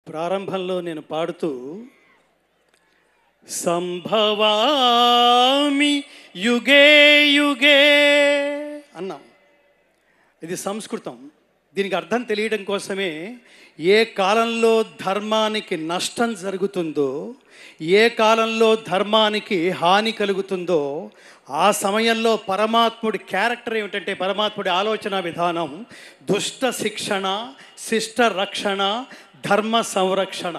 ప్రారంభంలో నేను పాడుతూ సంభవామి యుగే యుగే అన్నాం. ఇది సంస్కృతం. దీనికి అర్థం తెలియడం కోసమే ఏ కాలంలో ధర్మానికి నష్టం జరుగుతుందో, ఏ కాలంలో ధర్మానికి హాని కలుగుతుందో ఆ సమయంలో పరమాత్ముడి క్యారెక్టర్ ఏమిటంటే, పరమాత్ముడి ఆలోచన విధానం దుష్ట శిక్షణ, శిష్ట రక్షణ, ధర్మ సంరక్షణ.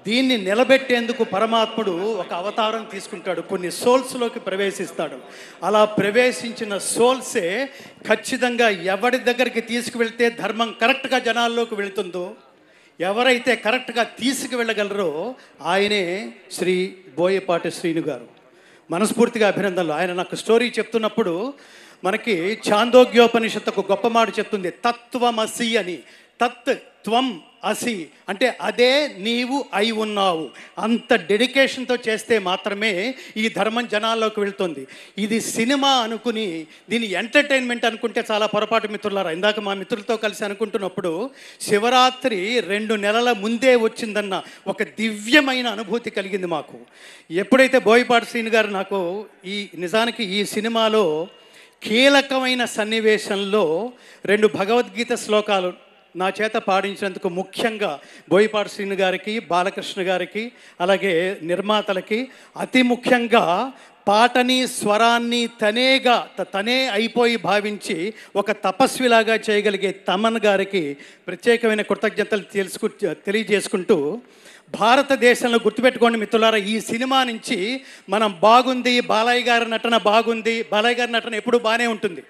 దీన్ని నిలబెట్టేందుకు పరమాత్ముడు ఒక అవతారం తీసుకుంటాడు, కొన్ని సోల్స్లోకి ప్రవేశిస్తాడు. అలా ప్రవేశించిన సోల్సే ఖచ్చితంగా ఎవరి దగ్గరికి తీసుకువెళ్తే ధర్మం కరెక్ట్గా జనాల్లోకి వెళుతుందో, ఎవరైతే కరెక్ట్గా తీసుకువెళ్ళగలరో ఆయనే శ్రీ బోయపాటి శ్రీను గారు. మనస్ఫూర్తిగా అభినందనలు. ఆయన నాకు స్టోరీ చెప్తున్నప్పుడు మనకి ఛాందోగ్యోపనిషత్తు ఒక గొప్ప మాట చెప్తుంది, తత్వమసి అని. తత్ త్వం అసి అంటే అదే నీవు అయి ఉన్నావు. అంత డెడికేషన్తో చేస్తే మాత్రమే ఈ ధర్మం జనాల్లోకి వెళ్తుంది. ఇది సినిమా అనుకుని దీన్ని ఎంటర్టైన్మెంట్ అనుకుంటే చాలా పొరపాటు మిత్రులారా. ఇందాక మా మిత్రులతో కలిసి అనుకుంటున్నప్పుడు శివరాత్రి 2 నెలల ముందే వచ్చిందన్న ఒక దివ్యమైన అనుభూతి కలిగింది మాకు. ఎప్పుడైతే బోయపాటి శ్రీను గారు నాకు నిజానికి ఈ సినిమాలో కీలకమైన సన్నివేశంలో 2 భగవద్గీత శ్లోకాలు నా చేత పాడించినందుకు ముఖ్యంగా బోయపాటి శ్రీను గారికి, బాలకృష్ణ గారికి, అలాగే నిర్మాతలకి, అతి ముఖ్యంగా పాటని స్వరాన్ని తనే అయిపోయి భావించి ఒక తపస్విలాగా చేయగలిగే తమన్ గారికి ప్రత్యేకమైన కృతజ్ఞతలు తెలియజేసుకుంటూ, భారతదేశంలో గుర్తుపెట్టుకోండి మిత్రులారా, ఈ సినిమా నుంచి మనం బాగుంది, బాలయ్య గారి నటన బాగుంది, బాలయ్య గారి నటన ఎప్పుడూ బాగానే ఉంటుంది.